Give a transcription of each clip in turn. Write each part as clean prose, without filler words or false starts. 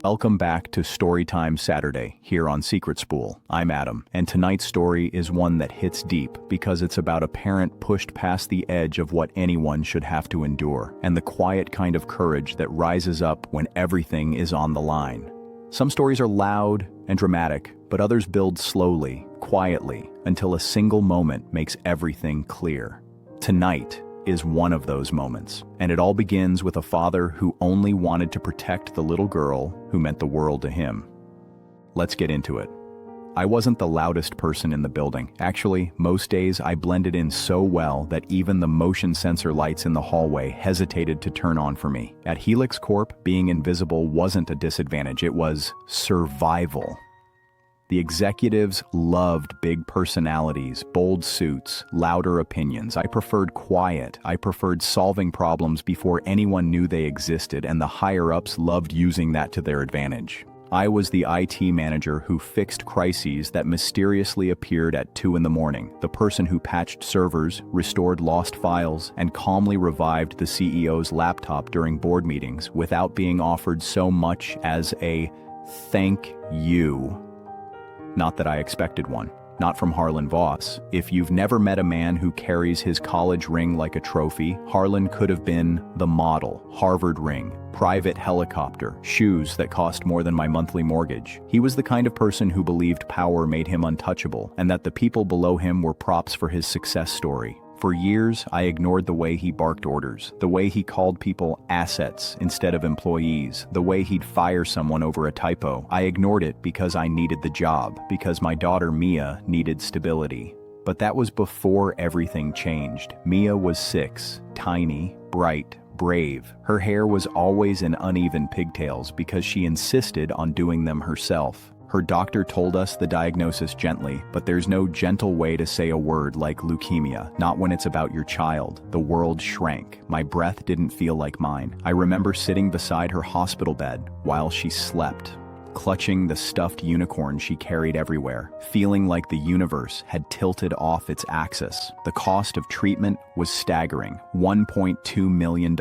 Welcome back to Storytime Saturday here on SecretSpool. I'm Adam, and tonight's story is one that hits deep because it's about a parent pushed past the edge of what anyone should have to endure, and the quiet kind of courage that rises up when everything is on the line. Some stories are loud and dramatic, but others build slowly, quietly, until a single moment makes everything clear. Tonight is one of those moments, and it all begins with a father who only wanted to protect the little girl who meant the world to him. Let's get into it. I wasn't the loudest person in the building. Actually, most days I blended in so well that even the motion sensor lights in the hallway hesitated to turn on for me. At Helix Corp, being invisible wasn't a disadvantage, it was survival. The executives loved big personalities, bold suits, louder opinions. I preferred quiet. I preferred solving problems before anyone knew they existed, and the higher-ups loved using that to their advantage. I was the IT manager who fixed crises that mysteriously appeared at 2 in the morning, the person who patched servers, restored lost files, and calmly revived the CEO's laptop during board meetings without being offered so much as a thank you. Not that I expected one. Not from Harlan Voss. If you've never met a man who carries his college ring like a trophy, Harlan could have been the model, Harvard ring, private helicopter, shoes that cost more than my monthly mortgage. He was the kind of person who believed power made him untouchable, and that the people below him were props for his success story. For years, I ignored the way he barked orders, the way he called people assets instead of employees, the way he'd fire someone over a typo. I ignored it because I needed the job, because my daughter Mia needed stability. But that was before everything changed. Mia was 6, tiny, bright, brave. Her hair was always in uneven pigtails because she insisted on doing them herself. Her doctor told us the diagnosis gently, but there's no gentle way to say a word like leukemia, not when it's about your child. The world shrank. My breath didn't feel like mine. I remember sitting beside her hospital bed while she slept, clutching the stuffed unicorn she carried everywhere, feeling like the universe had tilted off its axis. The cost of treatment was staggering, $1.2 million,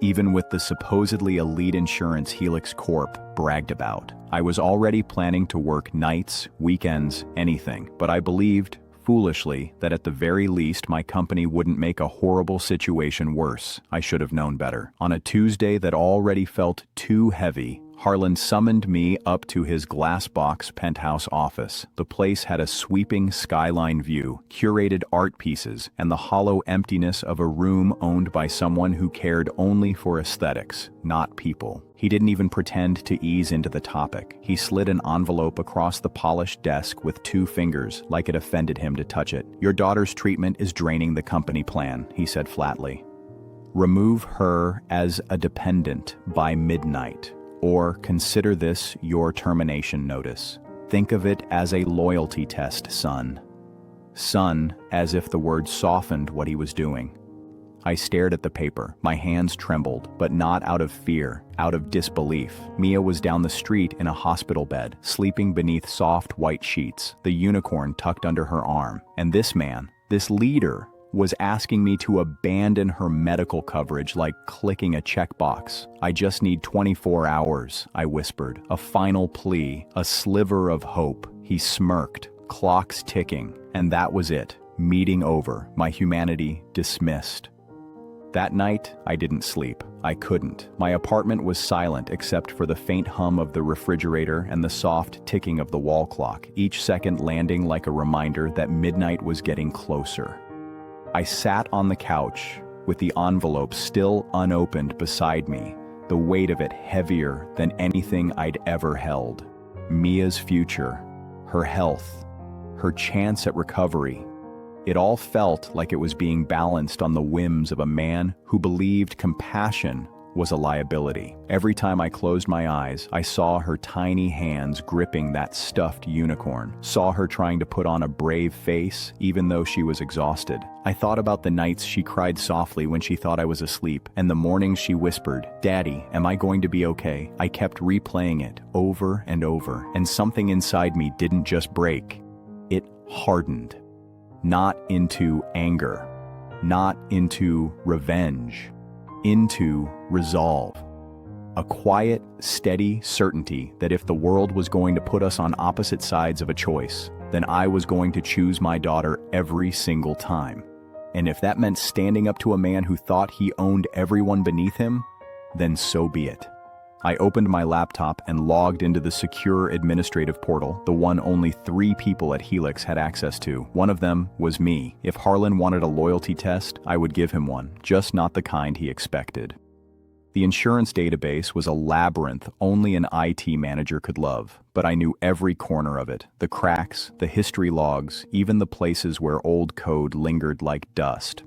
even with the supposedly elite insurance Helix Corp bragged about. I was already planning to work nights, weekends, anything, but I believed, foolishly, that at the very least my company wouldn't make a horrible situation worse. I should have known better. On a Tuesday that already felt too heavy, Harlan summoned me up to his glass box penthouse office. The place had a sweeping skyline view, curated art pieces, and the hollow emptiness of a room owned by someone who cared only for aesthetics, not people. He didn't even pretend to ease into the topic. He slid an envelope across the polished desk with 2 fingers, like it offended him to touch it. "Your daughter's treatment is draining the company plan," he said flatly. "Remove her as a dependent by midnight. Or consider this your termination notice. Think of it as a loyalty test, son." Son, as if the word softened what he was doing. I stared at the paper. My hands trembled, but not out of fear, out of disbelief. Mia was down the street in a hospital bed, sleeping beneath soft white sheets, the unicorn tucked under her arm. And this man, this leader, was asking me to abandon her medical coverage like clicking a checkbox. "I just need 24 hours, I whispered. A final plea, a sliver of hope. He smirked, clocks ticking, and that was it. Meeting over, my humanity dismissed. That night, I didn't sleep. I couldn't. My apartment was silent except for the faint hum of the refrigerator and the soft ticking of the wall clock, each second landing like a reminder that midnight was getting closer. I sat on the couch, with the envelope still unopened beside me, the weight of it heavier than anything I'd ever held. Mia's future, her health, her chance at recovery. It all felt like it was being balanced on the whims of a man who believed compassion was a liability. Every time I closed my eyes, I saw her tiny hands gripping that stuffed unicorn, saw her trying to put on a brave face even though she was exhausted. I thought about the nights she cried softly when she thought I was asleep, and the mornings she whispered, "Daddy, am I going to be okay?" I kept replaying it over and over, and something inside me didn't just break. It hardened. Not into anger, not into revenge, into resolve. A quiet, steady certainty that if the world was going to put us on opposite sides of a choice, then I was going to choose my daughter every single time. And if that meant standing up to a man who thought he owned everyone beneath him, then so be it. I opened my laptop and logged into the secure administrative portal, the one only 3 people at Helix had access to. One of them was me. If Harlan wanted a loyalty test, I would give him one, just not the kind he expected. The insurance database was a labyrinth only an IT manager could love, but I knew every corner of it, the cracks, the history logs, even the places where old code lingered like dust.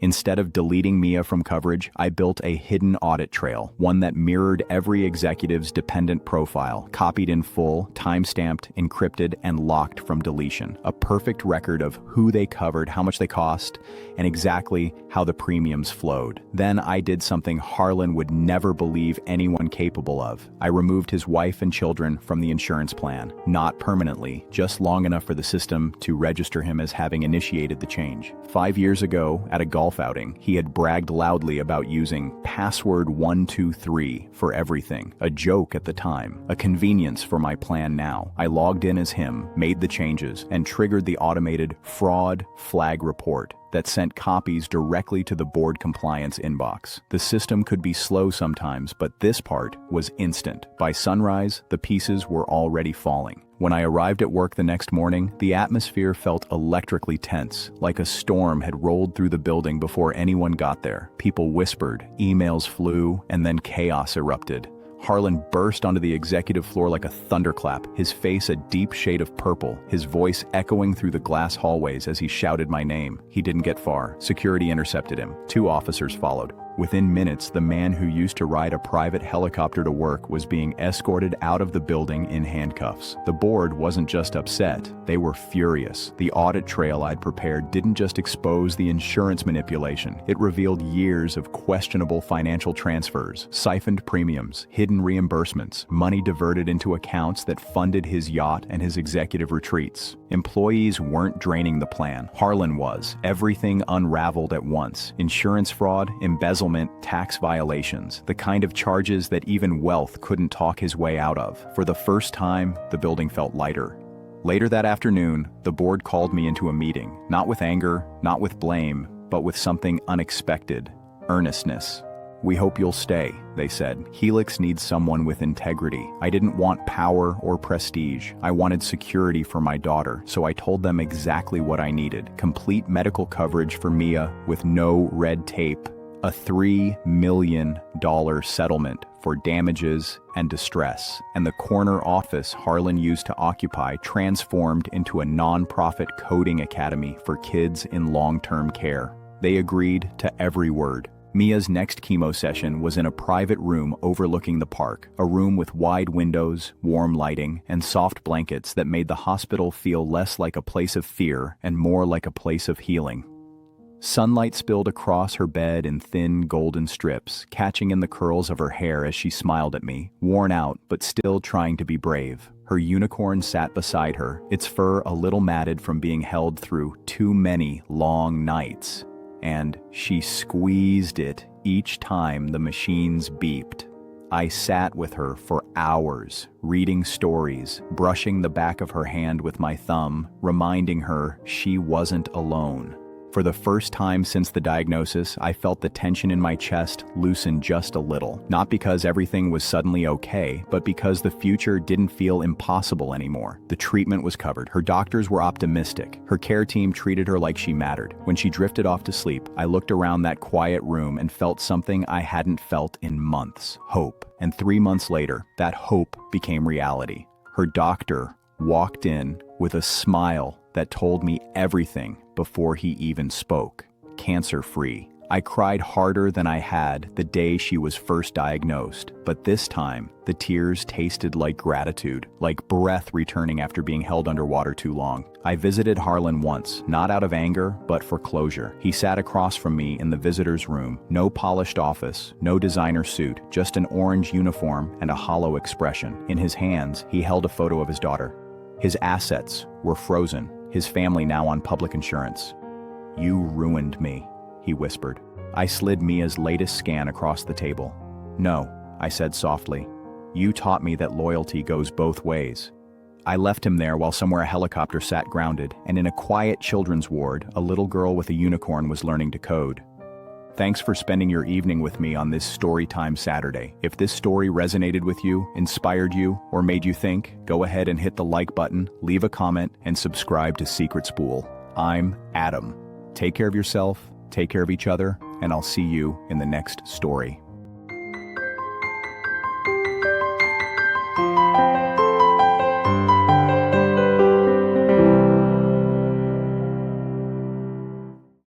Instead of deleting Mia from coverage, I built a hidden audit trail, one that mirrored every executive's dependent profile, copied in full, time-stamped, encrypted, and locked from deletion. A perfect record of who they covered, how much they cost, and exactly how the premiums flowed. Then I did something Harlan would never believe anyone capable of. I removed his wife and children from the insurance plan. Not permanently, just long enough for the system to register him as having initiated the change. 5 years ago, at a golf outing, he had bragged loudly about using password 123 for everything, a joke at the time, a convenience for my plan now. I logged in as him, made the changes, and triggered the automated fraud flag report that sent copies directly to the board compliance inbox. The system could be slow sometimes, but this part was instant. By sunrise, the pieces were already falling. When I arrived at work the next morning, the atmosphere felt electrically tense, like a storm had rolled through the building before anyone got there. People whispered, emails flew, and then chaos erupted. Harlan burst onto the executive floor like a thunderclap, his face a deep shade of purple, his voice echoing through the glass hallways as he shouted my name. He didn't get far. Security intercepted him. 2 officers followed. Within minutes, the man who used to ride a private helicopter to work was being escorted out of the building in handcuffs. The board wasn't just upset, they were furious. The audit trail I'd prepared didn't just expose the insurance manipulation, it revealed years of questionable financial transfers, siphoned premiums, hidden reimbursements, money diverted into accounts that funded his yacht and his executive retreats. Employees weren't draining the plan. Harlan was. Everything unraveled at once. Insurance fraud, embezzlement, tax violations, the kind of charges that even wealth couldn't talk his way out of. For the first time, the building felt lighter. Later that afternoon, the board called me into a meeting, not with anger, not with blame, but with something unexpected: earnestness. "We hope you'll stay," they said. "Helix needs someone with integrity." I didn't want power or prestige. I wanted security for my daughter, so I told them exactly what I needed: complete medical coverage for Mia with no red tape, a $3 million settlement for damages and distress, and the corner office Harlan used to occupy transformed into a non-profit coding academy for kids in long-term care. They agreed to every word. Mia's next chemo session was in a private room overlooking the park, a room with wide windows, warm lighting, and soft blankets that made the hospital feel less like a place of fear and more like a place of healing. Sunlight spilled across her bed in thin golden strips, catching in the curls of her hair as she smiled at me, worn out but still trying to be brave. Her unicorn sat beside her, its fur a little matted from being held through too many long nights. And she squeezed it each time the machines beeped. I sat with her for hours, reading stories, brushing the back of her hand with my thumb, reminding her she wasn't alone. For the first time since the diagnosis, I felt the tension in my chest loosen just a little. Not because everything was suddenly okay, but because the future didn't feel impossible anymore. The treatment was covered. Her doctors were optimistic. Her care team treated her like she mattered. When she drifted off to sleep, I looked around that quiet room and felt something I hadn't felt in months: hope. And 3 months later, that hope became reality. Her doctor walked in with a smile that told me everything before he even spoke: cancer-free. I cried harder than I had the day she was first diagnosed, but this time, the tears tasted like gratitude, like breath returning after being held underwater too long. I visited Harlan once, not out of anger, but for closure. He sat across from me in the visitor's room, no polished office, no designer suit, just an orange uniform and a hollow expression. In his hands, he held a photo of his daughter. His assets were frozen, his family now on public insurance. "You ruined me," he whispered. I slid Mia's latest scan across the table. "No, I said softly. You taught me that loyalty goes both ways. I left him there while somewhere a helicopter sat grounded, and in a quiet children's ward, a little girl with a unicorn was learning to code. Thanks for spending your evening with me on this Storytime Saturday. If this story resonated with you, inspired you, or made you think, go ahead and hit the like button, leave a comment, and subscribe to SecretSpool. I'm Adam. Take care of yourself, take care of each other, and I'll see you in the next story.